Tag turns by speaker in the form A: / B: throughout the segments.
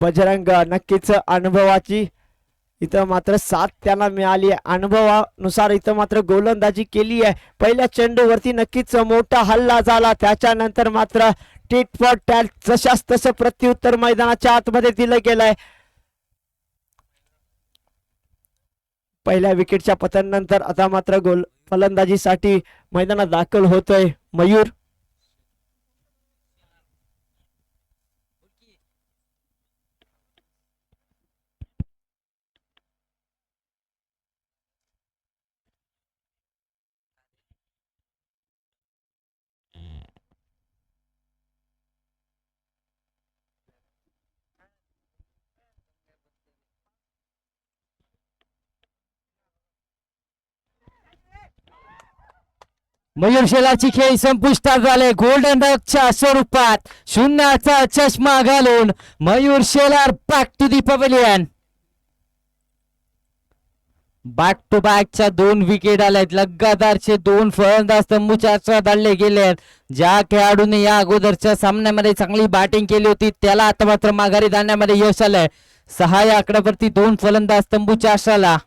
A: बजरंग नक्कीच अनुभवाची इथं मात्र साथ त्यांना मिळाली आहे. अनुभवानुसार इथं मात्र गोलंदाजी केली आहे. पहिल्या चेंडूवरती नक्कीच मोठा हल्ला झाला, त्याच्यानंतर मात्र टिट फॉर टॅट जशाच तसं प्रत्युत्तर मैदानाच्या आतमध्ये दिलं गेलंय. पहिल्या विकेटच्या पतनानंतर आता मात्र गोल फलंदाजीसाठी मैदानात दाखल होतोय मयूर.
B: मयूर शेलारची खेळी संपुष्टात आले. गोल्डन डकच्या स्वरूपात शून्याचा चष्मा घालून Mayur Shelar back to the pavilion. Back to बॅकच्या 2 विकेट आल्यात. लगातारचे 2 फलंदाज तंबूच्या धाडले गेले. ज्या खेळाडूने या अगोदरच्या सामन्यामध्ये चांगली बॅटिंग केली होती त्याला आता मात्र माघारी जाण्यामध्ये यश आलंय. 6 या आकड्यावरती 2 फलंदाज तंबूच्या आश्राला.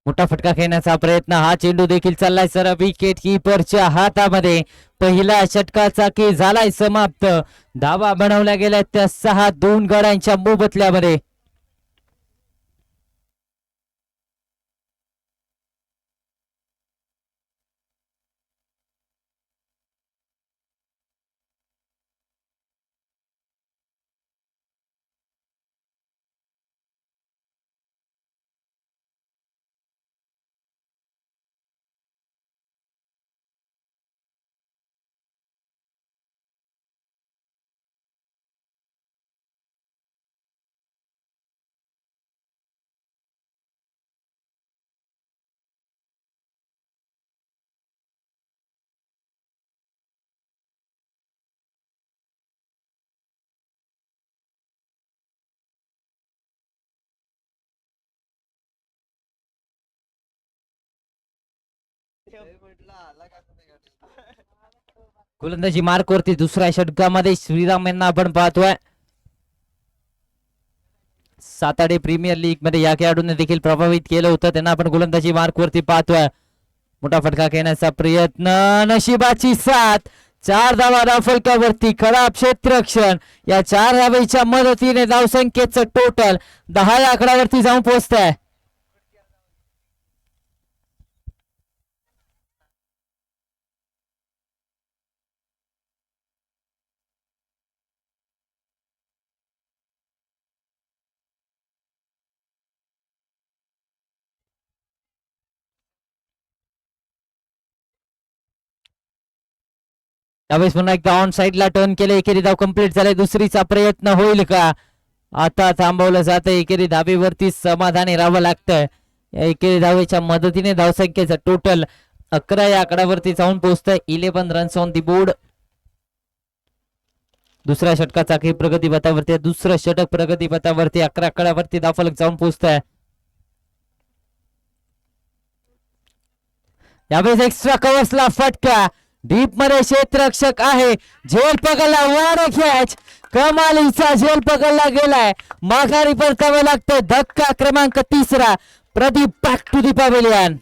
B: मोठा फटका खेळण्याचा प्रयत्न. हा चेंडू देखील चाललाय सर विकेट कीपरच्या हातामध्ये. पहिल्या षटकाचा खेळ झालाय समाप्त. धावा बनवल्या गेल्या त्या 6-2 गड्यांच्या मोबदल्यामध्ये. गोलंदाजी मार्कवरती दुसऱ्या षटकामध्ये श्रीराम यांना आपण पाहतोय. साताडे प्रीमियर लीग मध्ये या खेळाडूंनी देखील प्रभावित केलं होतं. त्यांना आपण गोलंदाजी मार्कवरती पाहतोय. मोठा फटका खेळण्याचा प्रयत्न. नशिबाची साथ. 4 धावा फलकावरती. खराब क्षेत्ररक्षण. या 4 धावेच्या मदतीने धावसंख्येचं टोटल 10 या आकड्यावरती जाऊन पोहोचतंय. त्यावेळेस पुन्हा एकदा ऑन साइडला टर्न केले. एकेरी धाव कंप्लीट झाले. दुसरीचा प्रयत्न होईल का? आता थांबवलं जातं. एकेरी धावेवरती समाधानी राहावं लागतंय. एकेरी धावेच्या मदतीने धावसंख्येचं टोटल 11 या आकड्यावरती जाऊन पोहोचतंय. 11 रन्स ऑन दी बोर्ड. दुसऱ्या षटकाचा काही प्रगती पथावरती आहे. दुसरं षटक प्रगती पथावरती 11 आकड्यावरती धावफलक जाऊन पोहोचतोय. यावेळेस एक्स्ट्रा कव्हर्सला फटका, डीप मध्ये क्षेत्ररक्षक आहे, झेल पकडला, वार कॅच, कमालीचा झेल पकडला गेलाय, माघारी परतावं लागतंय. धक्का क्रमांक 3, Pradeep back to the pavilion.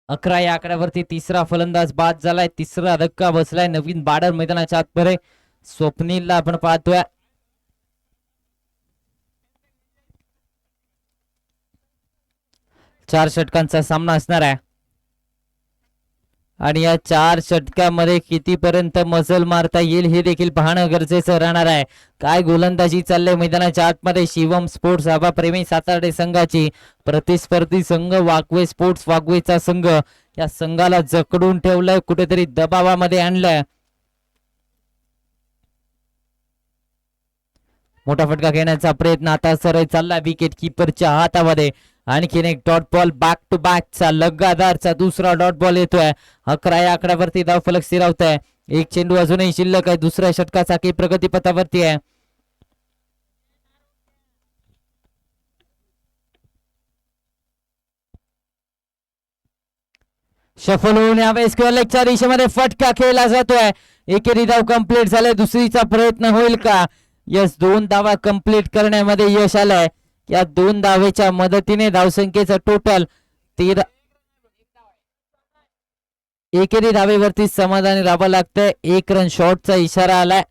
B: अकरा या आकड्यावरती तिसरा फलंदाज बाद झालाय, तिसरा धक्का बसलाय. नवीन बाडर मैदानाच्या आतमध्ये स्वप्नीलला आपण पाहतोय. चार षटकांचा सामना असणार आहे आणि या 4 षटकामध्ये कितीपर्यंत मजल मारता येईल हे देखील पाहणं गरजेचं राहणार आहे. काय गोलंदाजी चाललंय मैदानाच्या आतमध्ये. शिवम स्पोर्ट्स हवा प्रेमी सातार्डे संघाची प्रतिस्पर्धी संघ वाघवे स्पोर्ट्स वाघवेचा संघ, या संघाला जकडून ठेवलंय, कुठेतरी दबावामध्ये आणलंय. मोठा फटका घेण्याचा प्रयत्न आता सरळ चालला विकेट किपरच्या हातामध्ये. आणखीन एक डॉट बॉल, बॅक टू बॅकचा लगादारचा दुसरा डॉट बॉल येतोय. 11 या आकड्यावरती धावफलक स्थिरावत आहे. एक चेंडू अजूनही शिल्लक आहे. दुसऱ्या षटकाचा की प्रगती पथावरती आहे. सफल होऊन यावेळेस लेगच्या दिशेमध्ये फटका खेळला जातोय. एकेरी धाव कंप्लीट झाले. दुसरीचा प्रयत्न होईल का? यस, 2 धावा कंप्लीट करण्यामध्ये यश आलंय. या 2 धावेच्या मदतीने धावसंख्येचं टोटल 13. एकेरी धावेवरती समाधानी राहावं लागतंय. 1 रन शॉटचा इशारा आलाय,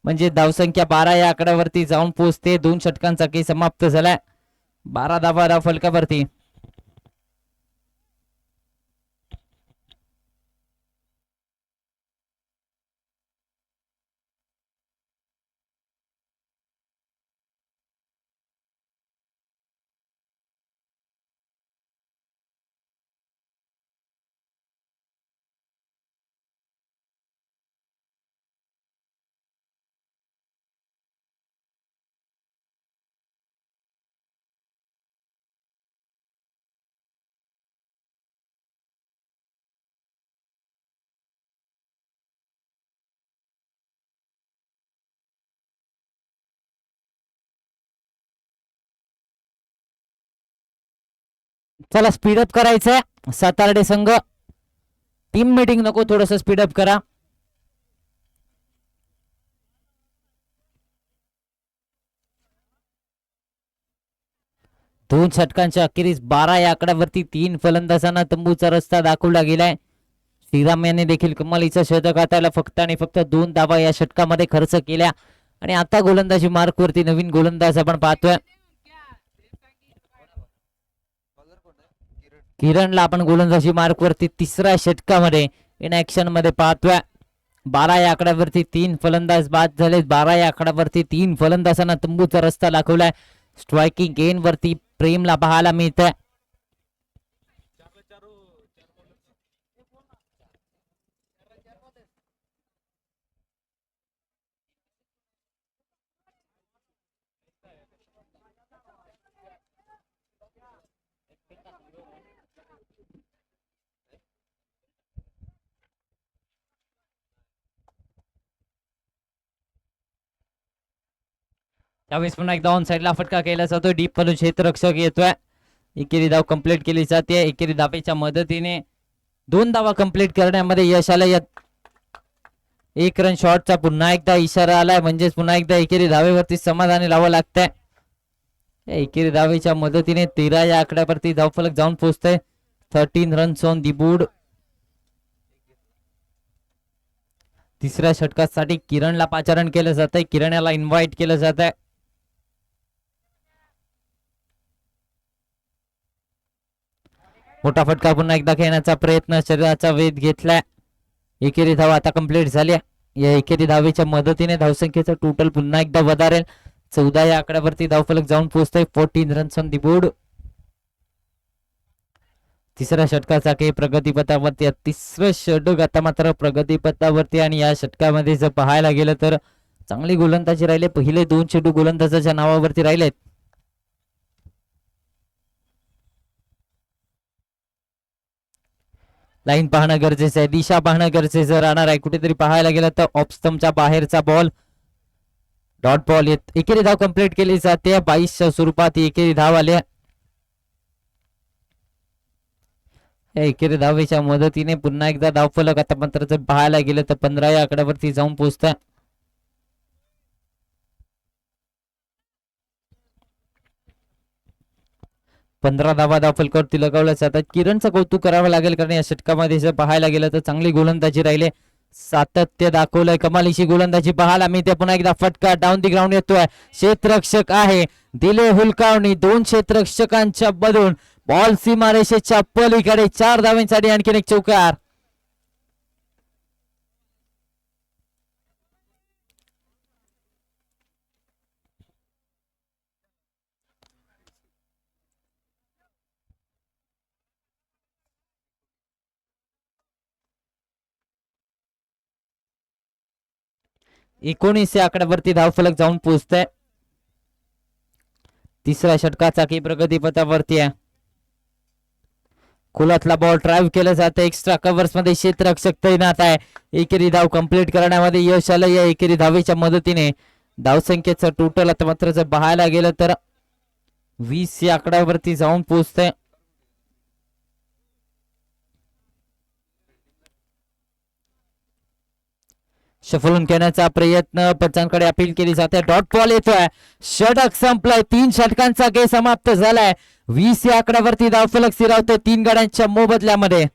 B: म्हणजे धावसंख्या 12 या आकड्यावरती जाऊन पोहोचते. 2 षटकांचा खेळ समाप्त झालाय. 12 धावा धाव फलकावरती. चला स्पीडअप करायचंय. सातार्डे संघ टीम मीटिंग नको, थोडस स्पीडअप करा. दोन षटकांच्या अखेरीस 12 या आकड्यावरती 3 फलंदाजांना तंबूचा रस्ता दाखवला गेलाय. श्रीराम यांनी देखील कमालीचं शतक हाताळलं. फक्त आणि फक्त 2 धावा या षटकामध्ये खर्च केल्या आणि आता गोलंदाजी मार्कवरती नवीन गोलंदाज आपण पाहतोय. किरणला आपण गोलंदाजी मार्कवरती तिसऱ्या षटकामध्ये इन ऍक्शन मध्ये पाहतोय. 12 या आकड्यावरती 3 फलंदाज बाद झाले. 12 या आकड्यावरती 3 फलंदाजांना तंबूचा रस्ता दाखवलाय. स्ट्रायकिंग गेन वरती प्रेमला पाहायला मिळतंय. त्यावेळेस पुन्हा एकदा ऑन साईडला फटका केला जातोय. डीप मधून क्षेत्ररक्षक येतोय. एकेरी धाव कंप्लीट केली जाते. एकेरी धावेच्या मदतीने 2 धावा कंप्लीट करण्यामध्ये यश आलं. यात 1 रन शॉटचा पुन्हा एकदा इशारा आलाय, म्हणजेच पुन्हा एकदा एकेरी धावेवरती समाधानी राहावं लागतंय. एकेरी धावेच्या मदतीने 13 या आकड्यावरती धावफलक जाऊन पोहोचतंय. 13 रन्स ऑन दी बोर्ड. तिसऱ्या षटकासाठी किरणला पाचारण केलं जात आहे. किरण याला इन्व्हाइट केलं जात आहे. मोठा फटका पुन्हा एकदा खेळण्याचा प्रयत्न, शरीराचा वेध घेतलाय. एकेरी धाव आता कंप्लीट झाली. या एकेरी धावेच्या मदतीने धावसंख्येचं टोटल पुन्हा एकदा वधारेल. 14 या आकड्यावरती धावफलक जाऊन पोहोचतोय. 14 रन्स ऑन दी बोर्ड. तिसऱ्या षटकाचा काही प्रगतीपथावरती. तिसरं षटक आता मात्र प्रगतीपथावरती आणि या षटकामध्ये जर पाहायला गेलं तर चांगली गोलंदाजी राहिले. पहिले 2 चेंडू गोलंदाजाच्या नावावरती राहिलेत. लाईन पाहणं गरजेचं आहे, दिशा पाहणं गरजेचं राहणार आहे. कुठेतरी पाहायला गेलं तर ऑफ स्टंपच्या बाहेरचा बॉल, डॉट बॉल येत. एकेरी धाव कंप्लीट केली जाते. 22च्या स्वरूपात एकेरी धाव आल्या. एकेरी धावेच्या मदतीने पुन्हा एकदा धावफलक आता मात्र जर पाहायला गेलं तर 15 या आकड्यावरती जाऊन पोहोचतंय. पंधरा धावा धावफलकावरती लगावल्या जातात. किरणचं कौतुक करावं लागेल, कारण या षटकामध्ये जर पाहायला गेलं तर चांगली गोलंदाजी राहिले. सातत्य दाखवलंय. कमालीची गोलंदाजी पाहायला मिळते. पुन्हा एकदा फटका डाऊन दी ग्राउंड येतोय. क्षेत्ररक्षक आहे, दिले हुलकावणी. 2 क्षेत्ररक्षकांच्या मधून बॉल सीमारेषेच्या पलीकडे. 4 धावांसाठी आणखीन एक चौकार. एकोणीस या आकड्यावरती धावफलक जाऊन पोहोचतंय. तिसऱ्या षटकाचा की प्रगतीपथावरती आहे. खोलातला बॉल ड्राईव्ह केला जातं. एक्स्ट्रा कव्हर्स मध्ये क्षेत्ररक्षक तैनात आहे. एकेरी धाव कंप्लीट करण्यामध्ये यश आलं. या एकेरी धावेच्या मदतीने धावसंख्येचं टोटल आता मात्र जर पाहायला गेलं तर 20 या आकड्यावरती जाऊन पोहोचतंय. शफलून घेण्याचा प्रयत्न, पंचांकडे अपील केली जाते. डॉट बॉल येतोय. षटक संपलाय. 3 षटकांचा खेळ समाप्त झालाय. 20 या आकड्यावरती धावफलक स्थिरावतोय 3 गड्यांच्या मोबदल्यामध्ये.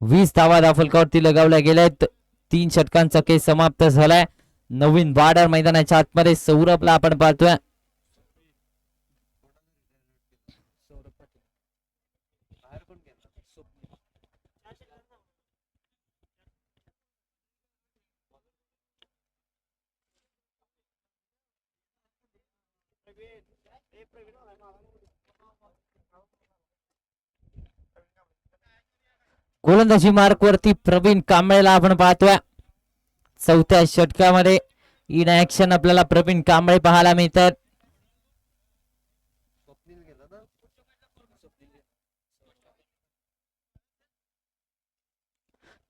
B: वीस धावा धावफलकावरती लगावल्या गेल्यात. 3 षटकांचा खेळ समाप्त झालाय. नवीन वाडर मैदानाच्या आतमध्ये सौरभला आपण पाहतोय. गोलंदाजी मार्क वरती प्रवीण कांबळेला आपण पाहतोय. 4थ्या षटकामध्ये इन ऍक्शन आपल्याला प्रवीण कांबळे पाहायला मिळतात.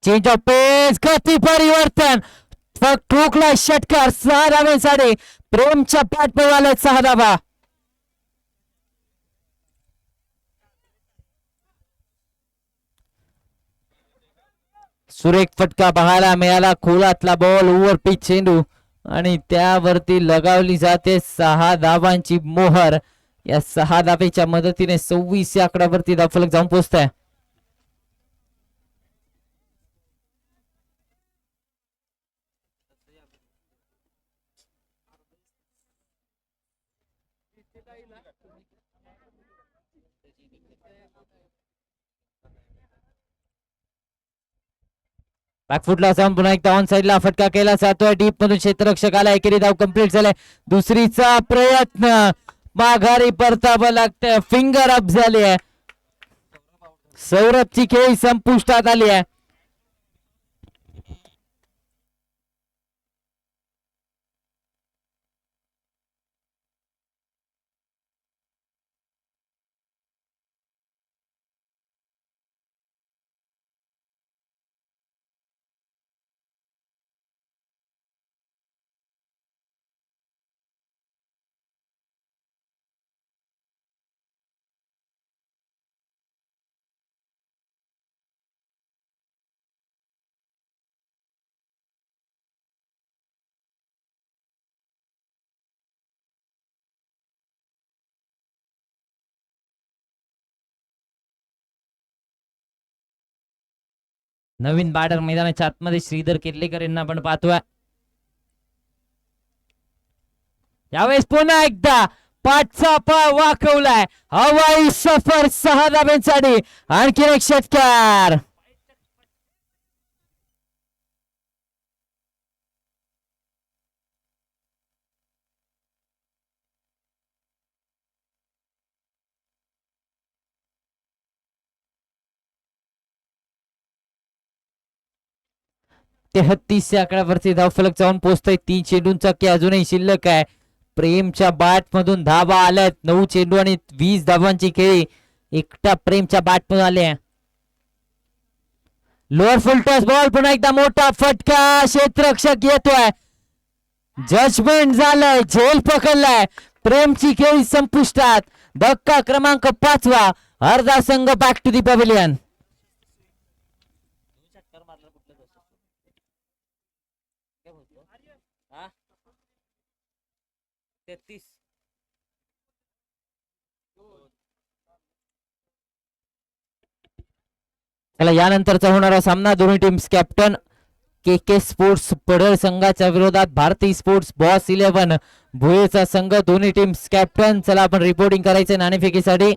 B: चेंज ऑफ पेस, गती परिवर्तन, ठोकला षटकार. 6 धावेसाठी प्रेमच्या पाठबळाला 6 धावा. सुरेख फटका पाहायला मिळाला. खोलातला बॉल, ओव्हर पिच चेंडू आणि त्यावरती लगावली जाते 6 धावांची मोहर. या 6 धावेच्या मदतीने 26 या आकड्यावरती धावफलक जाऊन पोहोचतंय. बॅकफुटला जाऊन पुन्हा एकदा ऑन साइडला फटका केला जातोय. डीप मधून क्षेत्ररक्षक आला. एकेरी धाव कंप्लीट झालाय. दुसरीचा प्रयत्न, माघारी परतावं लागतंय. फिंगर अप झाली आहे. सौरभची खेळी संपुष्टात आली आहे. नवीन बॅटर मैदानाच्या आतमध्ये श्रीधर किर्लेकर यांना आपण पाहतोय. यावेळेस पुन्हा एकदा पाठचा पाय वाकवलाय. हवाई सफर 6 धाब्यांसाठी आणखी एक षटकार. 33 आकड्यावरती धावफलक जाऊन पोहोचतोय. 3 चेंडूंचा की अजूनही शिल्लक आहे. प्रेमच्या बॅट मधून धाबा आल्यात. 9 चेंडू आणि 20 धाबांची खेळी एकटा प्रेमच्या बॅट मधून आले. लोअर फुल टॉस बॉल. पुन्हा एकदा मोठा फटका. क्षेत्ररक्षक येतोय. जजमेंट झालंय. झेल पकडलाय. प्रेमची खेळी संपुष्टात. धक्का क्रमांक 5वा. अर्धा संघ बॅक टू दी पॅव्हिलियन. चला यानंतरचा होणारा सामना दोन्ही टीम्स कॅप्टन के के स्पोर्ट्स पडळ संघाच्या विरोधात भारती स्पोर्ट्स बॉस 11 भुयेचा संघ. दोन्ही टीम्स कॅप्टन. चला आपण रिपोर्टिंग करायचं नाणेफेकीसाठी.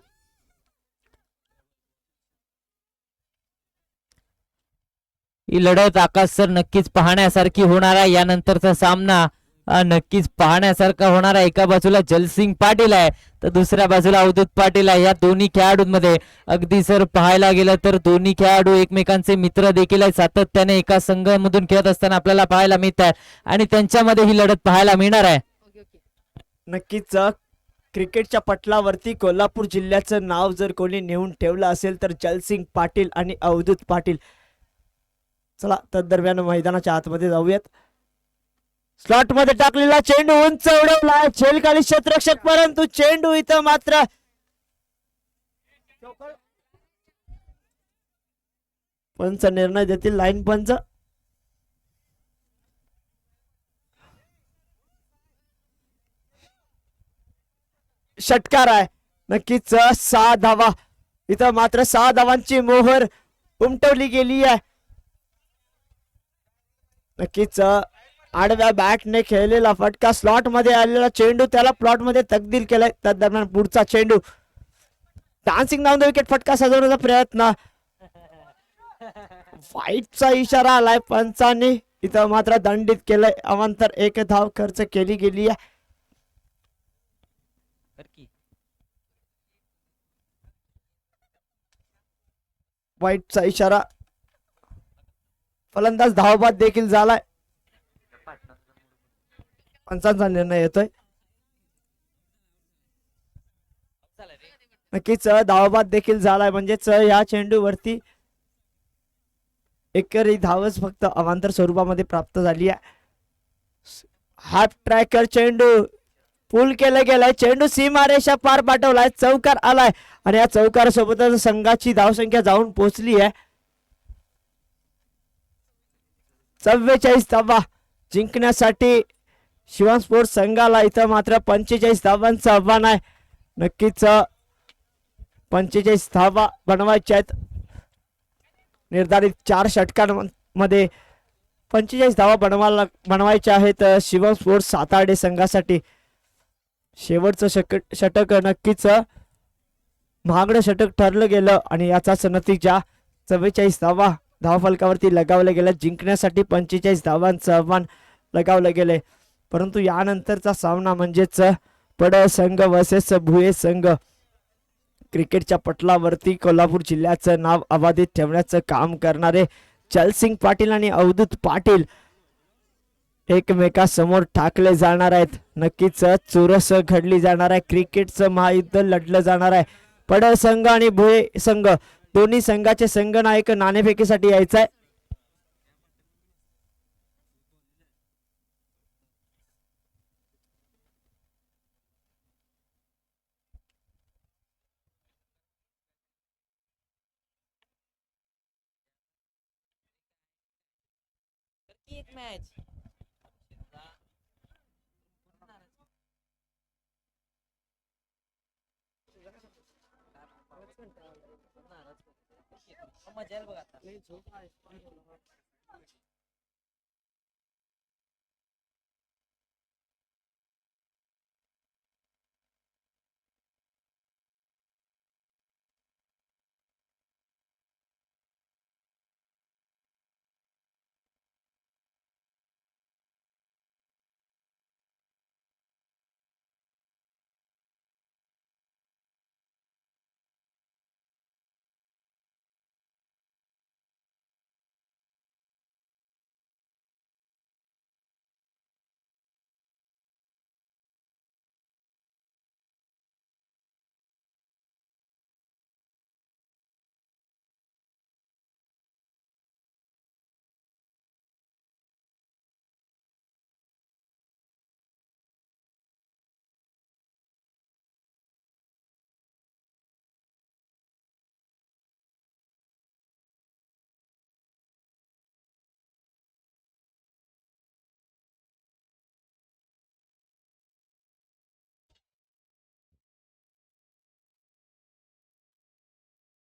B: ही लढत आकाश सर नक्कीच पाहण्यासारखी होणार आहे. यानंतरचा सामना नक्कीच पाहण्यासारखा होणार आहे. एका बाजूला जलसिंग पाटील आहे तर दुसऱ्या बाजूला अवधूत पाटील आहे. या दोन्ही खेळाडूंमध्ये अगदी सर पाहायला गेलं तर दोन्ही खेळाडू एकमेकांचे मित्र देखील आहेत. सातत्याने एका संघामधून खेळत असताना आपल्याला पाहायला मिळत आहे आणि त्यांच्यामध्ये ही लढत पाहायला मिळणार आहे.
A: नक्कीच क्रिकेटच्या पटलावरती कोल्हापूर जिल्ह्याचं नाव जर कोणी नेऊन ठेवलं असेल तर जलसिंग पाटील आणि अवधूत पाटील. चला तदरम्यान मैदानाच्या आतमध्ये जाऊयात. स्लॉट मध्ये टाकलेला चेंडू उंच उडवला. झेलखाली क्षेत्ररक्षक परंतु चेंडू इथं मात्र पंच निर्णय देतील. लाईन पंच. षटकार आहे. नक्कीच 6 धावा. इथं मात्र 6 धावांची मोहर उमटवली गेली आहे. नक्कीच आडव्या बॅटने खेळलेला फटका. स्लॉट मध्ये आलेला चेंडू त्याला प्लॉट मध्ये तब्दील केलाय. त्या दरम्यान पुढचा चेंडू डान्सिंग डाऊन द विकेट. फटका सजवण्याचा प्रयत्न. फाईटचा इशारा आलाय पंचांनी. इथं मात्र दंडित केलंय. अवांतर 1 धाव खर्च केली गेली आहे. वाईटचा इशारा. फलंदाज धावबाद देखील झालाय. पंचांचा निर्णय येतोय. नक्कीच धावबाद देखील झालाय. म्हणजेच या चेंडूवरती एकरी धावच फक्त अवांतर स्वरूपामध्ये प्राप्त झाली आहे. हाफ ट्रॅकर चेंडू पूल केला गेलाय. चेंडू सीमारेषा पार पाठवलाय. चौकार आलाय आणि या चौकार सोबतच संघाची धावसंख्या जाऊन पोहोचली आहे 44 धावा. जिंकण्यासाठी शिवम स्पोर्ट्स संघाला इथं मात्र 45 धावांचं आव्हान आहे. नक्कीच 45 धावा बनवायच्या आहेत. निर्धारित 4 षटकांमध्ये 45 धावा बनवायच्या आहेत शिवम स्पोर्ट्स सातार्डे संघासाठी. शेवटचं षटक नक्कीच महागडं षटक ठरलं गेलं आणि याचाच नतीजा 44 धावा धावफलकावरती लगावलं गेलं. जिंकण्यासाठी 45 धावांचं आव्हान लगावलं गेले. परंतु यानंतरचा सामना म्हणजेच पडळ संघ वर्सेस भुये संघ. क्रिकेटच्या पटलावरती कोल्हापूर जिल्ह्याचं नाव अबाधित ठेवण्याचं काम करणारे जलसिंग पाटील आणि अवधूत पाटील एकमेकासमोर ठाकले जाणार आहेत. नक्कीच चुरस घडली जाणार आहे. क्रिकेटचं महायुद्ध लढलं जाणार आहे. पडळ संघ आणि भुये संघ दोन्ही संघाचे संघनायक नाणेफेकीसाठी यायचा आहे.
B: एक मॅच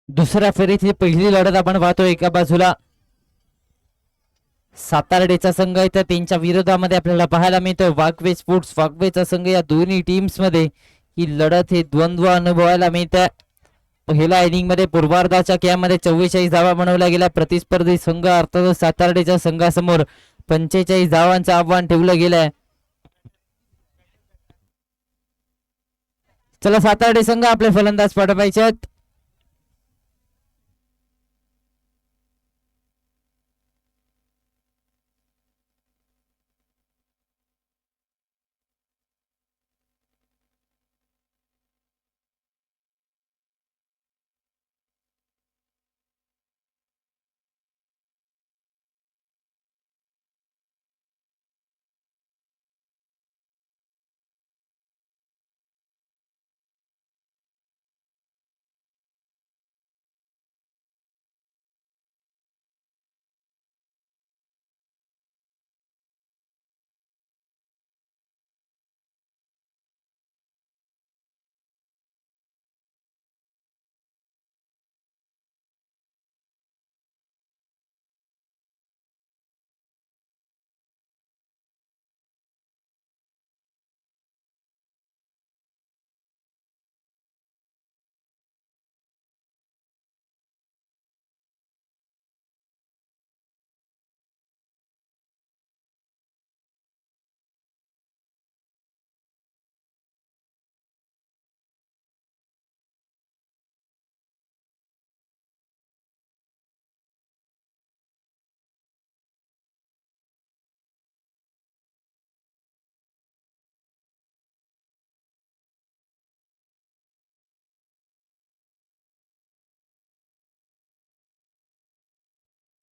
B: दुसऱ्या फेरीतली पहिली लढत आपण पाहतो. एका बाजूला सातारडेचा संघ आहे तर त्यांच्या विरोधामध्ये आपल्याला पाहायला मिळतं वाघवे स्पोर्ट्स वाघवेचा संघ. या दोन्ही टीम्स मध्ये ही लढत हे द्वंद्व अनुभवायला मिळतं. पहिल्या इनिंग मध्ये पूर्वार्धाच्या कॅमध्ये 44 धावा बनवल्या गेल्या. प्रतिस्पर्धी संघ अर्थात सातारडेच्या संघासमोर 45 धावांचं आव्हान ठेवलं गेलंय. चला सातारडे संघ आपले फलंदाज पाठवायचे आहेत.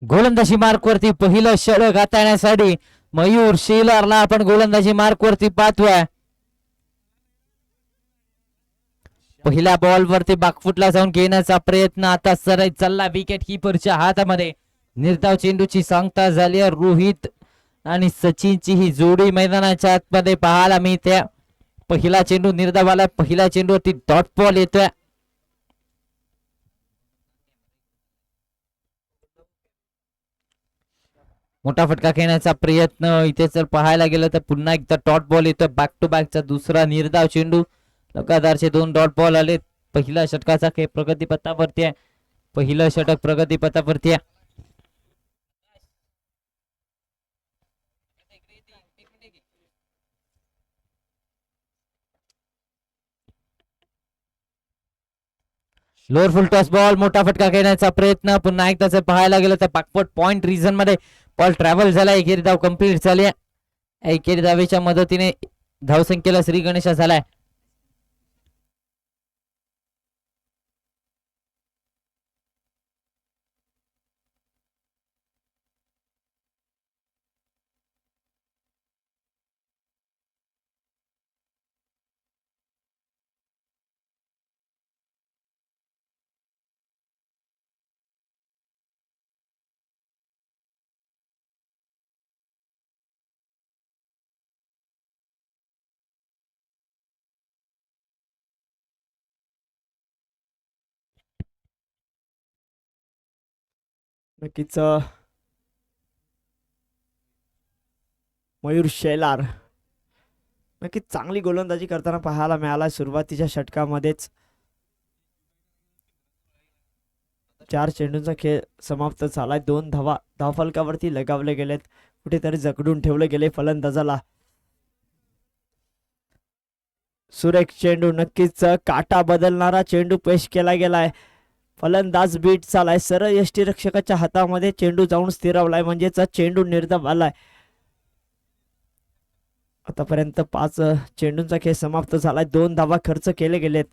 B: गोलंदाजी मार्क वरती पहिलं षटक हाताळण्यासाठी मयूर शेलारला आपण गोलंदाजी मार्क वरती पाहतोय. पहिल्या बॉल वरती बाकफुटला जाऊन घेण्याचा प्रयत्न आता सरळ चालला विकेट किपरच्या हातामध्ये. निर्धाव चेंडूची सांगता झाली. रोहित आणि सचिनची ही जोडी मैदानाच्या आतमध्ये पाहायला मिळते. पहिला चेंडू निर्धावाला. पहिल्या चेंडूवरती डॉट बॉल येतोय. मोठा फटका खेळण्याचा प्रयत्न इथे जर पाहायला गेलं तर पुन्हा एकदा डॉट बॉल येतोय. बॅक टू बॅकचा दुसरा निर्धाव चेंडू. लगातारचे 2 डॉट बॉल आले. पहिल्या षटकाचा खेळ प्रगतीपथावरती आहे. पहिलं षटक प्रगतीपथावरती आहे. लोअर फुल टॉस बॉल. मोठा फटका खेळण्याचा प्रयत्न. पुन्हा एकदा जर पाहायला गेलं तर बॅकवर्ड पॉइंट रिजन मध्ये बॉल ट्रॅव्हल झाला. एकेरी धाव कंप्लीट झाली. एकेरी धावेच्या मदतीने धावसंख्येला श्री गणेशा झालाय.
A: नक्कीच मयूर शेलार नक्कीच चांगली गोलंदाजी करताना पाहायला मिळाला. सुरुवातीच्या षटकामध्येच 4 चेंडूंचा खेळ समाप्त झालाय. 2 धावा धावफलकावरती लगावले गेलेत. कुठेतरी जकडून ठेवले गेले फलंदाजाला. सुरेख चेंडू नक्कीच काटा बदलणारा चेंडू पेश केला गेलाय. फलंदाज बीट झालाय. सरळ यष्टीरक्षकाच्या हातामध्ये चेंडू जाऊन स्थिरावलाय म्हणजेच चेंडू निर्धाव आलाय. आतापर्यंत 5 चेंडूंचा खेळ समाप्त झालाय. 2 धावा खर्च केले गेलेत.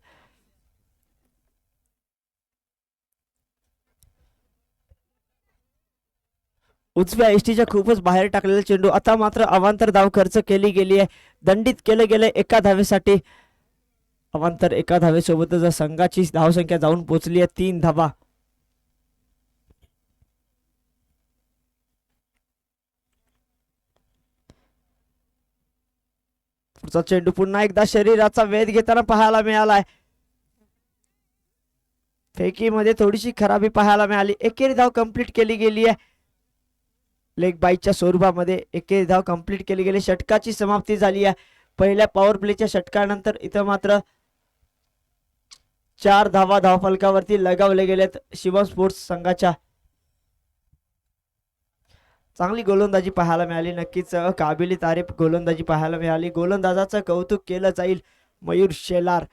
A: उजव्या एसटीच्या खूपच बाहेर टाकलेला चेंडू. आता मात्र अवांतर धाव खर्च केली गेली आहे. दंडित केलं गेलंय एका धावेसाठी. अवांतर एका धावेसोबतच संघाची धावसंख्या जाऊन पोहोचली आहे 3 धावा. पुढचा चेंडू पुन्हा एकदा शरीराचा वेध घेताना पाहायला मिळालाय. फेकीमध्ये थोडीशी खराबी पाहायला मिळाली. एकेरी धाव कंप्लीट केली गेली आहे. लेग बाईच्या स्वरूपामध्ये एकेरी धाव कंप्लीट केली गेली. षटकाची समाप्ती झाली आहे. पहिल्या पॉवर प्लेच्या षटकानंतर इथं मात्र 4 धावा धावफलकावरती लगावले गेलेत शिवम स्पोर्ट्स संघाच्या. चांगली गोलंदाजी पाहायला मिळाली. नक्कीच काबिली तारीफ गोलंदाजी पाहायला मिळाली. गोलंदाजाचं कौतुक केलं जाईल. मयूर शेलार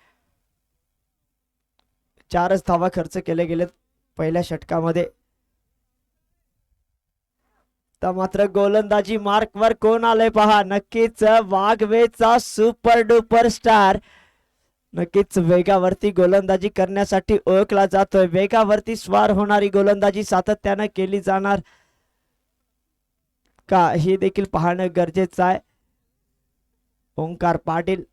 A: 4च धावा खर्च केले गेलेत पहिल्या षटकामध्ये. तर मात्र गोलंदाजी मार्कवर कोण आलंय पहा. नक्कीच वाघवेचा सुपर डुपर स्टार. नक्कीच वेगावरती गोलंदाजी करण्यासाठी ओळखला जातोय. वेगावरती स्वार होणारी गोलंदाजी सातत्यानं केली जाणार का हे देखील पाहणं गरजेचं आहे. ओंकार पाटील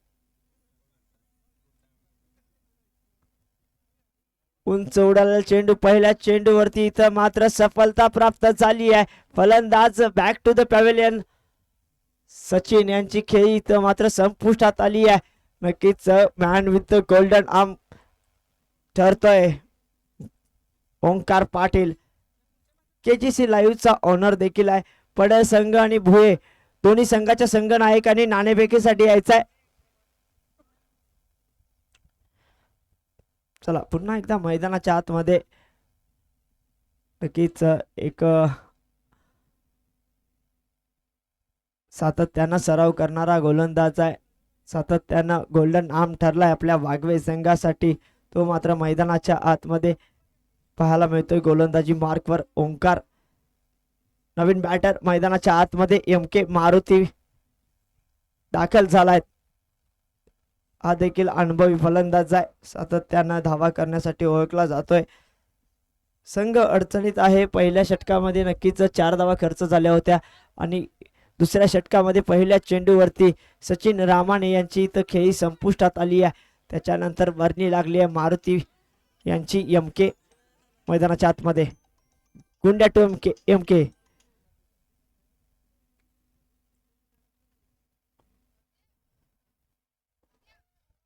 A: उंच उडालेला चेंडू पहिल्या चेंडूवरती. इथं मात्र सफलता प्राप्त झाली आहे. फलंदाज back to the pavilion. Sachin यांची खेळी इथं मात्र संपुष्टात आली आहे. नक्कीच मॅन विथ गोल्डन आर्म ठरतोय ओंकार पाटील. केजीसी लाईव्हचा ऑनर देखील आहे. पडळ संघ आणि भुये दोन्ही संघाच्या संघनायकांनी नाणेफेकीसाठी यायचंय. चला पुन्हा एकदा मैदानाच्या आतमध्ये. नक्कीच एक सातत्यानं सराव करणारा गोलंदाज आहे. सातत्यानं गोल्डन आर्म ठरलाय आपल्या वाघवे संघासाठी. तो मात्र मैदानाच्या आतमध्ये पाहायला मिळतोय. गोलंदाजी मार्कवर ओंकार. नवीन बॅटर मैदानाच्या आतमध्ये MK मारुती दाखल झालाय. हा देखील अनुभवी फलंदाज आहे. सातत्यानं धावा करण्यासाठी ओळखला जातोय. संघ अडचणीत आहे. पहिल्या षटकामध्ये नक्कीच 4 धावा खर्च झाल्या होत्या आणि दुसऱ्या षटकामध्ये पहिल्या चेंडूवरती सचिन रामाने यांची इथं खेळी संपुष्टात आली आहे. त्याच्यानंतर वर्णी लागली आहे मारुती यांची. MK मैदानाच्या आतमध्ये. गुंड्या टू MK.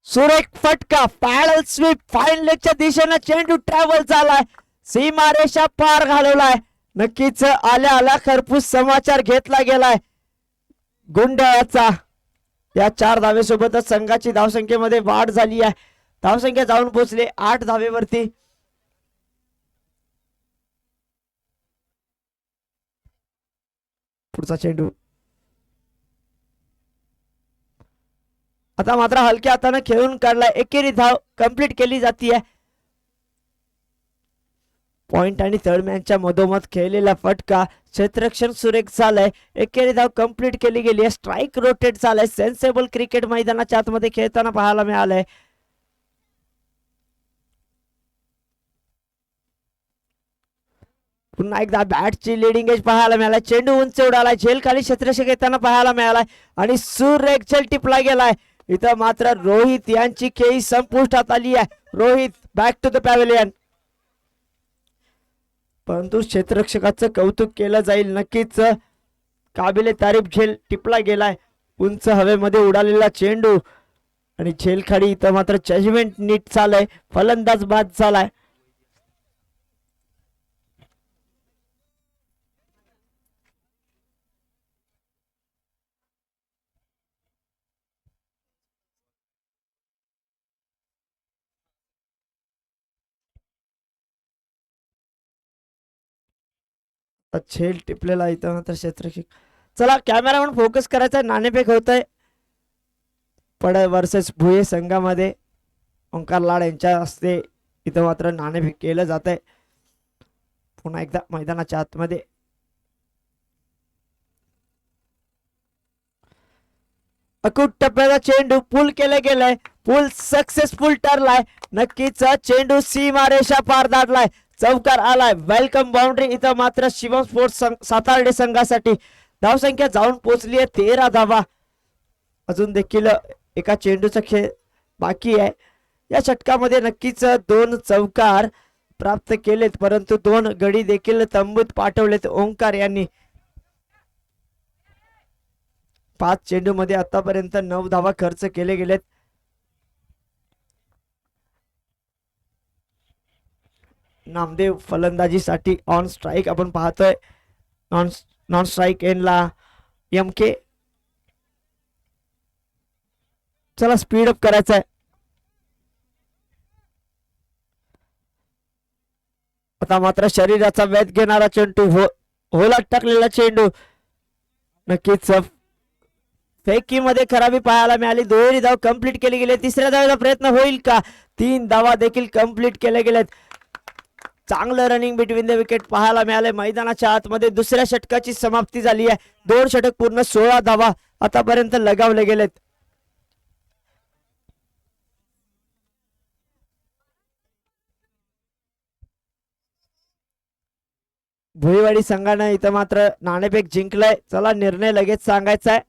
A: सुरेख फटका. Paddle sweep. फाईन लेगच्या दिशेनं चेंडू ट्रॅव्हल झालाय. सीमारेषा पार घालवलाय. नक्कीच आल्या आल्या खरपूस समाचार घेतला गेलाय गुंड्याचा. या 4 धावेसोबतच संघाची धावसंख्येमध्ये वाढ झाली आहे. धावसंख्या जाऊन पोहोचले 8 धावेवरती. पुढचा चेंडू आता मात्र हलक्या हाताने खेळून काढलाय. एकेरी धाव कंप्लीट केली जाते. पॉइंट आणि थर्ड मॅनच्या मधोमध खेळलेला फटका. क्षेत्ररक्षण सुरेख झालंय. एकेरी धाव कंप्लीट केली गेली आहे. स्ट्राईक रोटेट झालाय. सेन्सेबल क्रिकेट मैदानाच्या आतमध्ये खेळताना पाहायला मिळालंय. पुन्हा एकदा बॅटची लिडिंग एज पाहायला मिळाला. चेंडू उंच उडालाय. झेल खाली क्षेत्ररक्षक येताना पाहायला मिळालाय आणि सुरेख झेल टिपला गेलाय. इथं मात्र रोहित यांची खेळी संपुष्टात आली आहे. Rohit back to the pavilion. परंतु क्षेत्ररक्षकाचं कौतुक केलं जाईल. नक्कीच काबिले तारीफ झेल टिपला गेलाय. उंच हवेमध्ये उडालेला चेंडू आणि झेल खाली. इथं मात्र जजमेंट नीट झालंय. फलंदाज बाद झालाय. झेल टिपलेला इथं मात्र क्षेत्ररक्षक. चला कॅमेरामॅन फोकस करायचा, नाणेफेक होत आहे पड वर्सेस भुये संघामध्ये. ओंकार लाड यांच्या हस्ते इथं मात्र नाणेफेक केलं जात आहे. पुन्हा एकदा मैदानाच्या आतमध्ये अकूट टप्प्याचा चेंडू पूल केला गेलाय, पूल सक्सेसफुल ठरलाय. नक्कीच चेंडू सीमारेषा पार दाटलाय, चौकार आलाय. वेलकम बाउंड्री इथं मात्र शिवम स्पोर्ट्स सातार्डे संघासाठी. धावसंख्या जाऊन पोहोचली आहे 13 धावा. अजून देखील एका चेंडूचा खेळ बाकी आहे. या षटकामध्ये नक्कीच 2 चौकार प्राप्त केलेत, परंतु 2 गडी देखील तंबूत पाठवलेत ओंकार यांनी. 5 चेंडू मध्ये आतापर्यंत 9 धावा खर्च केले गेलेत. नामदेव फलंदाजीसाठी ऑन स्ट्राईक आपण पाहतोय. नॉन स्ट्राईक एनला MK. चला स्पीड अप करायचा आहे. आता मात्र शरीराचा वेध घेणारा चेंडू होलात टाकलेला चेंडू. नक्कीच फेकी मध्ये खराबी पाहायला मिळाली. दुहेरी धाव कंप्लीट केली गेली. तिसऱ्या धावेचा प्रयत्न होईल का? 3 धावा देखील कंप्लीट केल्या गेल्यात. चांगलं रनिंग बिटवीन द विकेट पाहायला मिळाले. मैदानाच्या आतमध्ये दुसऱ्या षटकाची समाप्ती झाली आहे. 2 षटक पूर्ण 16 धावा आतापर्यंत लगावले गेलेत. भुईवाडी संघानं इथं मात्र नाणेफेक जिंकलंय. चला निर्णय लगेच सांगायचा आहे.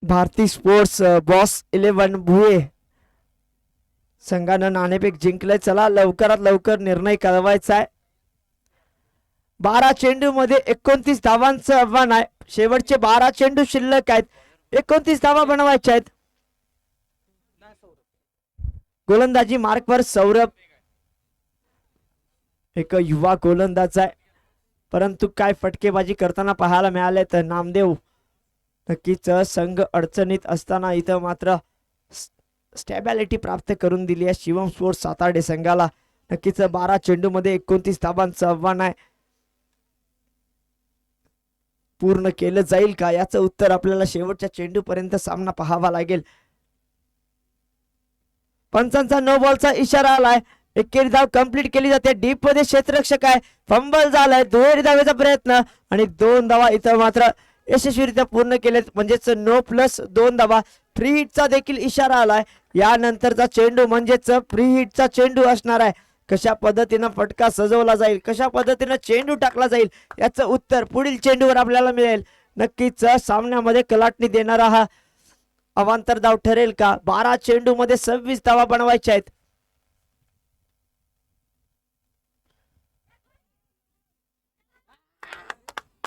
A: भारती स्पोर्ट्स बॉस 11 भुये संघानं नाणेफेक जिंकलंय. चला लवकरात लवकर निर्णय कळवायचा आहे. 12 चेंडू मध्ये 29 धावांचं आव्हान आहे. शेवटचे 12 चेंडू शिल्लक आहेत. 29 धावा बनवायच्या आहेत. गोलंदाजी मार्कवर सौरभ, एक युवा गोलंदाज आहे, परंतु काय फटकेबाजी करताना पाहायला मिळाले तर नामदेव. नक्कीच संघ अडचणीत असताना इथं मात्र स्टॅबिलिटी प्राप्त करून दिली आहे शिवम स्पोर्ट्स सातार्डे संघाला. नक्कीच 12 चेंडू मध्ये 29 धावांचं आव्हान आहे. पूर्ण केलं जाईल का याचं उत्तर आपल्याला शेवटच्या चेंडू पर्यंत सामना पाहावा लागेल. पंचांचा नो बॉलचा इशारा आलाय. एकेरी धाव कंप्लीट केली जाते. डीप मध्ये क्षेत्ररक्षक आहे. फंबल झालाय. दुहेरी धावेचा प्रयत्न आणि 2 धावा इथं मात्र यशस्वीरित्या पूर्ण केलेत. म्हणजेच नो प्लस 2 धावा. फ्री हिटचा देखील इशारा आलाय. यानंतरचा चेंडू म्हणजेच फ्री हिटचा चेंडू असणार आहे. कशा पद्धतीनं फटका सजवला जाईल, कशा पद्धतीनं चेंडू टाकला जाईल याचं उत्तर पुढील चेंडूवर आपल्याला मिळेल. नक्कीच सामन्यामध्ये कलाटणी देणारा हा अवांतर धाव ठरेल का? 12 चेंडू मध्ये 26 धावा बनवायच्या आहेत.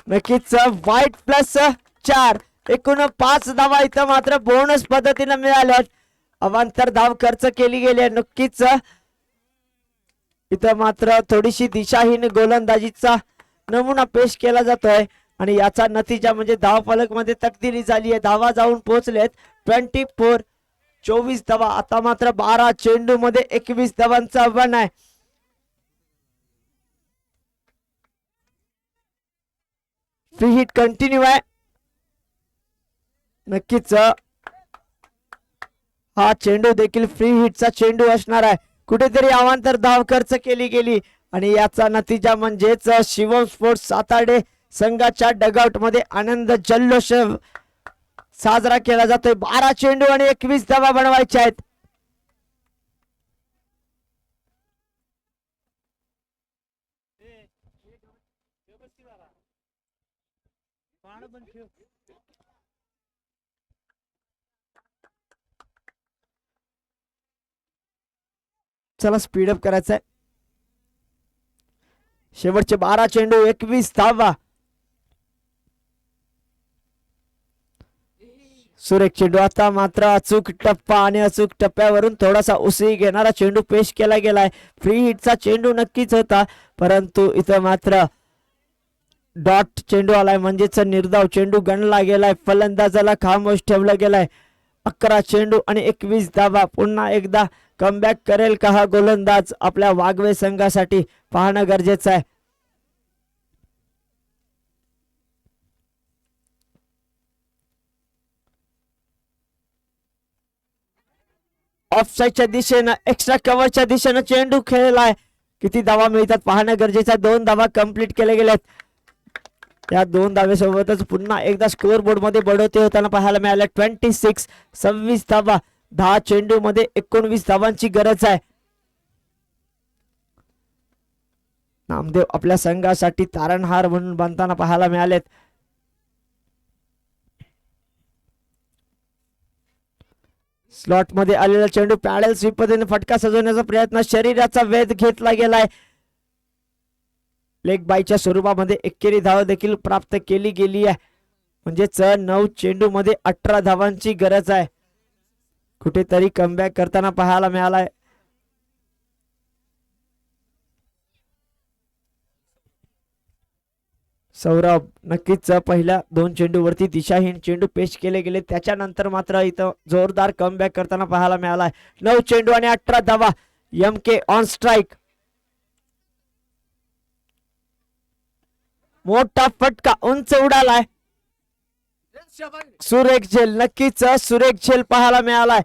A: नक्कीच वाईट प्लस 4 एकूण 5 धावा इथं मात्र बोनस पद्धतीने मिळाल्यात. अवांतर धाव खर्च केली गेली आहे. नक्कीच इथं मात्र थोडीशी दिशाहीन गोलंदाजीचा नमुना पेश केला जातोय आणि याचा नतीजा म्हणजे धाव फलक मध्ये तब्दिली झाली आहे. धावा जाऊन पोहोचलेत 24. 24 धावा. आता मात्र 12 चेंडू मध्ये 21 धावांचं आव्हान आहे. फ्री हिट कंटिन्यू आहे. नक्कीच हा चेंडू देखील फ्री हिटचा चेंडू असणार आहे. कुठेतरी अवांतर धाव खर्च केली गेली आणि याचा नतीजा म्हणजेच शिवम स्पोर्ट्स सातार्डे संघाच्या डगआउट मध्ये आनंद जल्लोष साजरा केला जातोय. 12 चेंडू आणि 21 धावा बनवायच्या आहेत. चला स्पीड अप करायचंय. शेवटचे 12 चेंडू 21 धावा. सुरेख चेंडू. आता मात्र अचूक टप्पा आणि अचूक टप्प्यावरून थोडासा उसळी घेणारा चेंडू पेश केला गेलाय. फ्री हिटचा चेंडू नक्कीच होता, परंतु इथं मात्र डॉट चेंडू आलाय म्हणजेच निर्धाव चेंडू गणला गेलाय. फलंदाजाला खामोश ठेवलं गेलाय. 11 चेंडू आणि 21 धावा. पुन्हा एकदा कमबॅक करेल का हा गोलंदाज आपल्या वाघवे संघासाठी पाहणं गरजेचं आहे. ऑफसाईडच्या दिशेनं एक्स्ट्रा कव्हरच्या दिशेनं चेंडू खेळलाय. किती धावा मिळतात पाहणं गरजेचं आहे. 2 धावा कंप्लीट केले गेलेत. या 2 धावेसोबतच पुन्हा एकदा स्कोअर बोर्ड मध्ये बढवते होताना पाहायला मिळाले. 26 धावा. 10 चेंडू मध्ये 19 धावांची गरज आहे. नामदेव आपल्या संघासाठी तारणहार म्हणून बांधताना पाहायला मिळालेत. स्लॉट मध्ये आलेला चेंडू पॅडल स्वीप पद्धतीने फटका सजवण्याचा प्रयत्न. शरीराचा वेध घेतला गेलाय. लेग बायच्या स्वरूपामध्ये एकेरी धाव देखील प्राप्त केली गेली आहे. म्हणजेच 9 चेंडू मध्ये 18 धावांची गरज आहे. कुठेतरी कमबॅक करताना पाहायला मिळालाय. सौरभ नक्कीच पहिल्या 2 चेंडूवरती दिशाहीन चेंडू पेश केले गेले. त्याच्यानंतर मात्र इथं जोरदार कमबॅक करताना पाहायला मिळालाय. 9 चेंडू आणि 18 धावा. MK on strike. मोठा फटका उंच उडालाय. सुरेख झेल. नक्कीच सुरेख झेल पाहायला मिळालाय.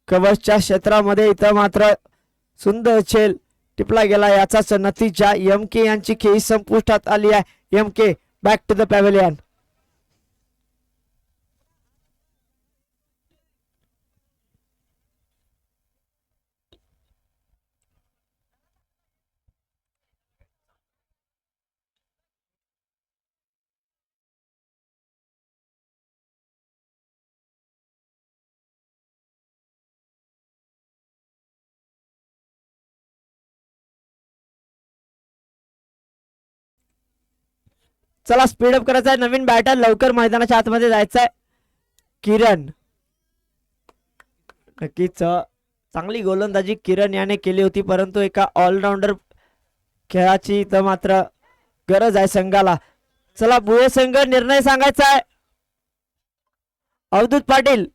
A: कवचच्या क्षेत्रामध्ये इथं मात्र सुंदर झेल टिपला गेला. याचाच नतीजा MK यांची खेळी संपुष्टात आली आहे. MK back to the pavilion. चला स्पीडअप करायचा आहे. नवीन बॅटर लवकर मैदानाच्या आतमध्ये जायचं आहे. किरण. नक्कीच चांगली गोलंदाजी किरण याने केली होती, परंतु एका ऑलराऊंडर खेळाची इथं मात्र गरज आहे संघाला. चला भुये संघ निर्णय सांगायचा आहे. अवधूत पाटील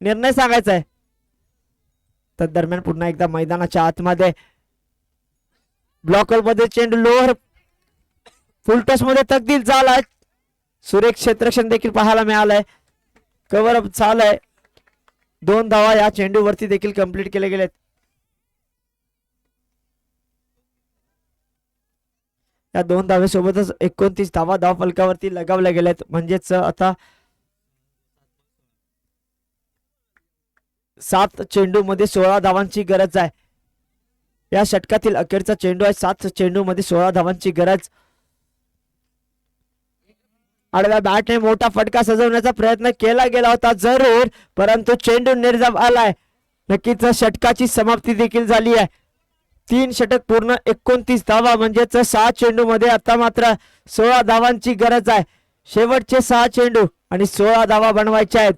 A: निर्णय सांगायचा आहे. तर दरम्यान पुन्हा एकदा मैदानाच्या आतमध्ये ब्लॉकर मध्ये चेंडू लोअर फुलटॉस मध्ये तब्दील झालाय. सुरेख क्षेत्ररक्षण देखील पाहायला मिळालंय. कव्हर अप झालंय. 2 धावा या चेंडूवरती देखील कंप्लीट केले गेलेत. या 2 धावेसोबतच 29 धावा धाव फलकावरती लगावल्या गेल्यात. म्हणजेच आता 7 चेंडू मध्ये 16 धावांची गरज आहे. या षटकातील अखेरचा चेंडू आहे. 7 चेंडू मध्ये 16 धावांची गरज. आडव्या बॅटने मोठा फटका सजवण्याचा प्रयत्न केला गेला होता जरूर, परंतु चेंडू निर्धाव आलाय. नक्कीच षटकाची समाप्ती देखील झाली आहे. 3 षटक पूर्ण 29 धावा. म्हणजेच 6 चेंडू मध्ये आता मात्र 16 धावांची गरज आहे. शेवटचे 6 चेंडू आणि 16 धावा बनवायच्या आहेत.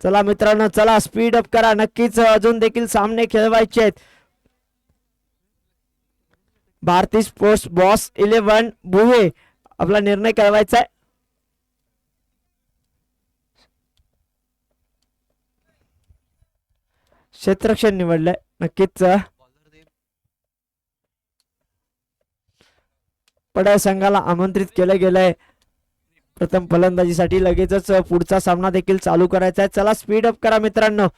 A: चला मित्रांनो, चला स्पीड अप करा. नक्कीच अजून देखील सामने खेळवायचे आहेत. भारती स्पोर्ट्स बॉस 11 भुये आपला निर्णय कळवायचा आहे. क्षेत्ररक्षण निवडलंय. नक्कीच पडाव संघाला आमंत्रित केलं गेलंय. प्रथम फलंदाजीसाठी लगेचच पुढचा सामना देखील चालू करायचा आहे. चला स्पीड अप करा मित्रांनो.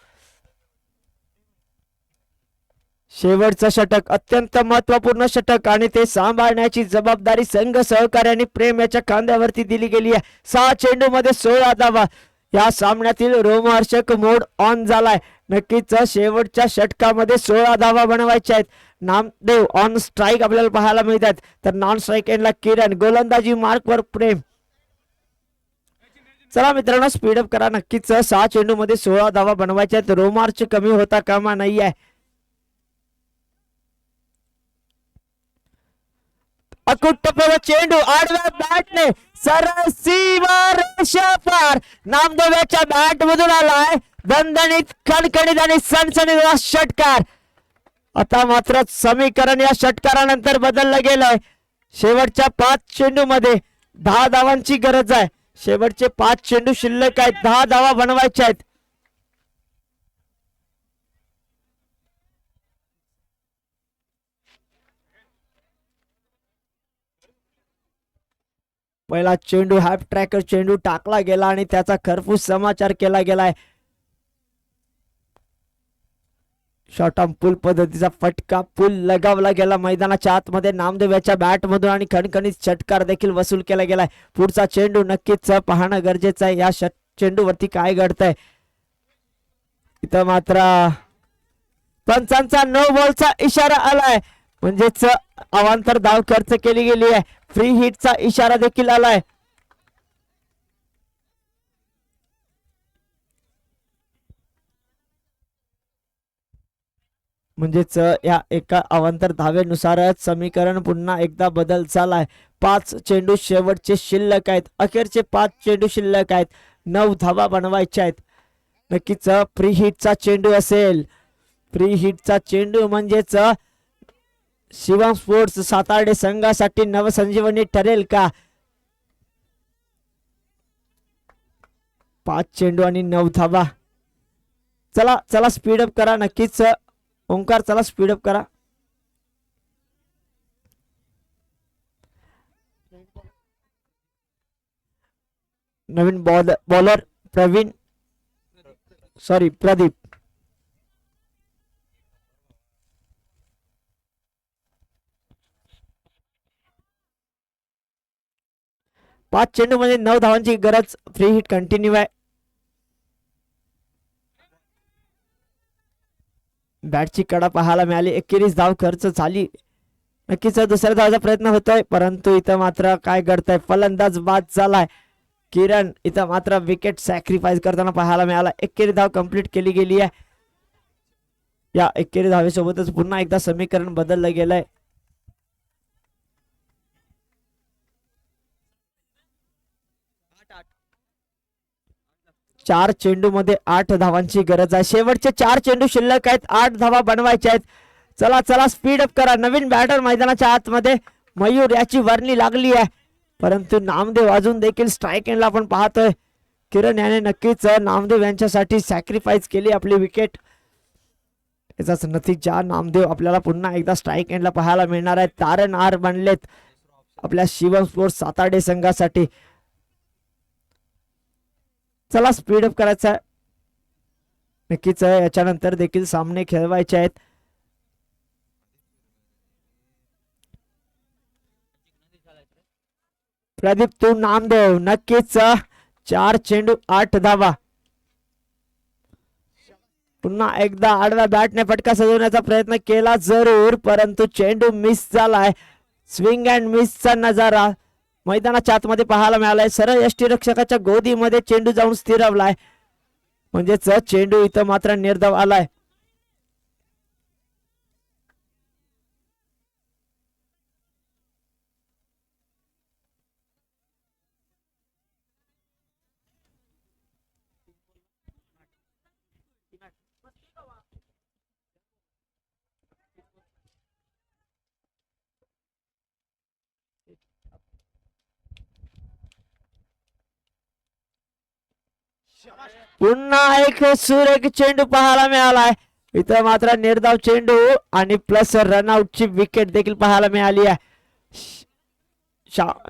A: शेवटचं षटक अत्यंत महत्वपूर्ण षटक आणि ते सांभाळण्याची जबाबदारी संघ सहकार्याने प्रेम याच्या खांद्यावरती दिली गेली आहे. 6 चेंडू मध्ये 16 धावा. या सामन्यातील रोमहर्षक मोड ऑन झालाय. नक्कीच शेवटच्या षटकामध्ये 16 धावा बनवायच्या आहेत. नामदेव ऑन स्ट्राईक आपल्याला पाहायला मिळतात, तर नॉन स्ट्राईक एंडला किरण. गोलंदाजी मार्कवर प्रेम. चला मित्रांनो स्पीडअप करा. नक्कीच 6 चेंडू मध्ये 16 धावा बनवायच्या आहेत. रोमार्च कमी होता कामा नाहीये. अकुट्ट चेंडू आडव्या बॅटने सरळ सीमा रेषा पार. नामदेवाच्या बॅट मधून आलाय दणदणीत खणखणीत आणि सणसणीत षटकार. आता मात्र समीकरण या षटकारानंतर बदललं गेलंय. शेवटच्या 5 चेंडू मध्ये 10 धावांची गरज आहे. शेवटचे 5 चेंडू शिल्लक आहेत. 10 धावा बनवायच्या आहेत. पहिला चेंडू हॅप ट्रॅकर चेंडू टाकला गेला आणि त्याचा खरपूस समाचार केला गेलाय. शॉर्ट आर्म पूल पद्धतीचा फटका पूल लगावला गेला मैदानाच्या आतमध्ये नामदेव याच्या बॅट मधून आणि खणखणीत षटकार देखील वसूल केला गेलाय. पुढचा चेंडू नक्कीच पाहणं गरजेचं आहे. या चेंडूवरती काय घडतंय. इथं मात्र पंचांचा नो बॉलचा इशारा आलाय. म्हणजेच अवांतर धाव खर्च केली गेली आहे. फ्री हिटचा इशारा देखील आलाय. म्हणजेच या एका अवांतर धावेनुसारच समीकरण पुन्हा एकदा बदल झालाय. 5 चेंडू शेवटचे शिल्लक आहेत. अखेरचे 5 चेंडू शिल्लक आहेत. 9 धावा बनवायच्या आहेत. नक्कीच फ्री हिटचा चेंडू असेल. फ्री हिटचा चेंडू म्हणजेच शिवम स्पोर्ट्स सातार्डे संघासाठी नवसंजीवनी ठरेल का. 5 चेंडू आणि 9 धावा. चला चला स्पीडअप करा. नक्कीच ओंकार चला स्पीडअप करा. नवीन बॉलर प्रदीप. 5 चेंडू मध्ये 9 धावांची गरज. फ्री हिट कंटिन्यू आहे. बॅटची कडा पाहायला मिळाली. 21 धाव खर्च झाली. नक्कीच दुसऱ्या धावाचा प्रयत्न होतोय परंतु इथं मात्र काय घडतंय. फलंदाज बाद झालाय. किरण इथं मात्र विकेट सॅक्रिफाईस करताना पाहायला मिळाला. 21 धाव कंप्लीट केली गेली आहे. या 21 धावेसोबतच पुन्हा एकदा समीकरण बदललं गेलंय. 4 चेंडू मध्ये 8 धावांची गरज आहे. शेवटचे 4 चेंडू शिल्लक आहेत. 8 धावा बनवायच्या आहेत. चला चला स्पीड अप करा. नवीन बॅटर मैदानाच्या आतमध्ये मयूर याची वर्णी लागली आहे परंतु नामदेव अजून देखील स्ट्राईक एंडला आपण पाहतोय. किरण याने नक्कीच नामदेव यांच्यासाठी सॅक्रिफाईस केली आपली विकेट. याचाच नतीजा नामदेव आपल्याला पुन्हा एकदा स्ट्राईक एंडला पाहायला मिळणार आहे. तारणहार बनलेत आपल्या शिवम स्पोर्ट्स सातार्डे संघासाठी. चला स्पीडअप करायचा आहे. नक्कीच याच्यानंतर देखील सामने खेळवायचे आहेत. प्रदीप तू नामदेव नक्कीच 4 चेंडू 8 धावा. पुन्हा एकदा आडव्या बॅटने फटका सजवण्याचा प्रयत्न केला जरूर परंतु चेंडू मिस झालाय. स्विंग अँड मिसचा नजारा मैदानाच्या आतमध्ये पाहायला मिळालाय. सरळ यष्टीरक्षकाच्या गोदीमध्ये चेंडू जाऊन स्थिरवलाय. म्हणजेच चेंडू इथं मात्र निर्धाव आलाय. पुन्हा एक सुरेख चेंडू पाहायला मिळालाय. इथं मात्र निर्धाव चेंडू आणि प्लस रनआउटची विकेट देखील पाहायला मिळाली आहे.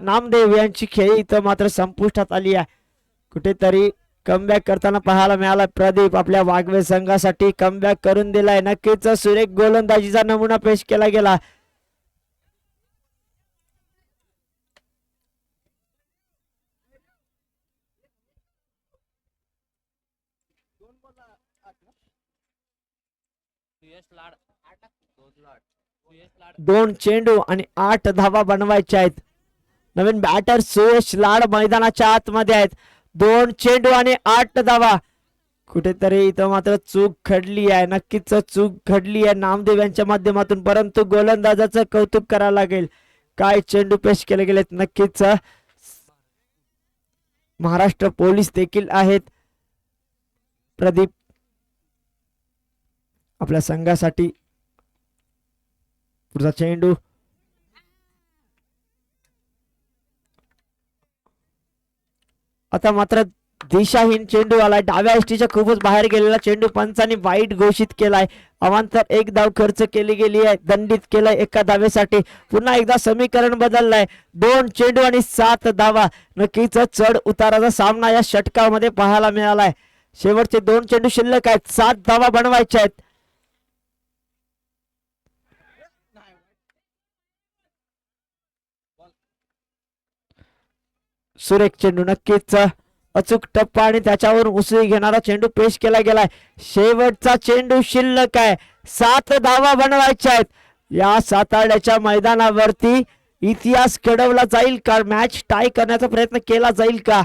A: नामदेव यांची खेळी इथं मात्र संपुष्टात आली आहे. कुठेतरी कमबॅक करताना पाहायला मिळाला. प्रदीप आपल्या वाघवे संघासाठी कमबॅक करून दिलाय. नक्कीच सुरेख गोलंदाजीचा नमुना पेश केला गेला. दोन चेंडू आणि 8 धावा बनवायच्या आहेत. नवीन बॅटर सुयश लाड मैदानाच्या आतमध्ये आहेत. 2 चेंडू आणि 8 धावा. कुठेतरी इथं मात्र चूक घडली आहे. नक्कीच चूक घडली आहे नामदेव यांच्या माध्यमातून परंतु गोलंदाजाचं कौतुक करावं लागेल. काय चेंडू पेश केले गेलेत. नक्कीच महाराष्ट्र पोलीस देखील आहेत. प्रदीप आपल्या संघासाठी पुढचा चेंडू आता मात्र दिशाहीन चेंडू आलाय डाव्या एसटीच्या खूपच बाहेर गेलेला चेंडू पंचांनी वाईट घोषित केलाय. अवांतर एक धाव खर्च केली गेली आहे. दंडित केलाय एका धावेसाठी. पुन्हा एकदा समीकरण बदललंय. 2 चेंडू आणि 7 धावा. नक्कीच चढ उताराचा सामना या षटकामध्ये पाहायला मिळालाय. शेवटचे 2 चेंडू शिल्लक आहेत. 7 धावा बनवायच्या आहेत. सुरेख चेंडू नक्कीच अचूक टप्पा आणि त्याच्यावर उसळी घेणारा चेंडू पेश केला गेलाय. शेवटचा चेंडू शिल्लक आहे. 7 धावा बनवायच्या आहेत. या साताऱ्याच्या मैदानावरती इतिहास घडवला जाईल का? मॅच टाय करण्याचा प्रयत्न केला जाईल का?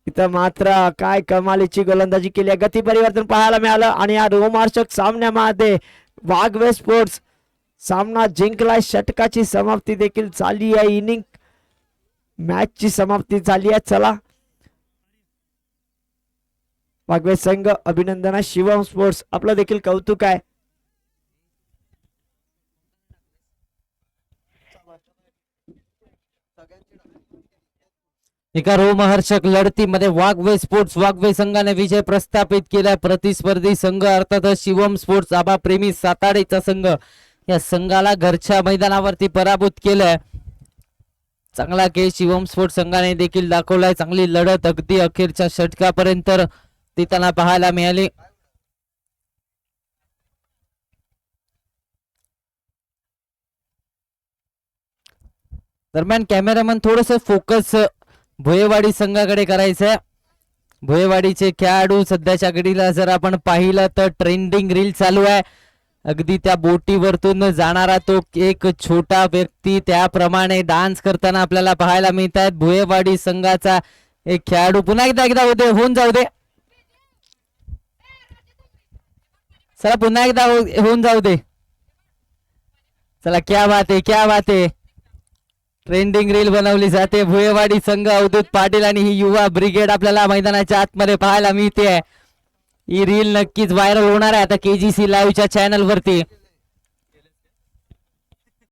A: इथं मात्र काय कमालीची गोलंदाजी केली आहे. गती परिवर्तन पाहायला मिळालं आणि या रोमांचक सामन्यामध्ये वाघवे स्पोर्ट्स सामना जिंकलाय. षटकाची समाप्ती देखील झाली आहे. इनिंग मॅच ची समाप्ती झाली आहे. चला वाघवे संघ अभिनंदन आहे. शिवम स्पोर्ट्स आपलं देखील कौतुक आहे.
B: एका रोमहर्षक लढतीमध्ये वाघवे स्पोर्ट्स वाघवे संघाने विजय प्रस्थापित केला. प्रतिस्पर्धी संघ अर्थातच शिवम स्पोर्ट्स आबा प्रेमी साताडेचा संघ या संघाला घरच्या मैदानावरती पराभूत केलंय. चांगला खेळ शिवम स्पोर्ट्स संघाने देखील दाखवलाय. चांगली लढत अगदी अखेरच्या षटकापर्यंत ती त्यांना पाहायला मिळाली. दरम्यान कॅमेरामॅन थोडस फोकस भोयेवाडी संघाकडे करायचंय. भोयेवाडीचे खेळाडू सध्याच्या घडीला जर आपण पाहिलं तर ट्रेंडिंग रील चालू आहे. अगदी त्या बोटीवरतून जाणारा तो एक छोटा व्यक्ती त्याप्रमाणे डान्स करताना आपल्याला पाहायला मिळत आहेत. भोयेवाडी संघाचा एक खेळाडू पुन्हा एकदा होऊन जाऊ दे. चला पुन्हा एकदा होऊन जाऊ दे. चला क्या बात आहे क्या बात आहे. ट्रेंडिंग रील बनवली जाते. भुयेवाडी संघ अवधूत पाटील आणि ही युवा ब्रिगेड आपल्याला मैदानाच्या आतमध्ये पाहायला मिळते. ही रील नक्कीच व्हायरल होणार आहे आता KGC लाईव्हच्या चॅनल वरती.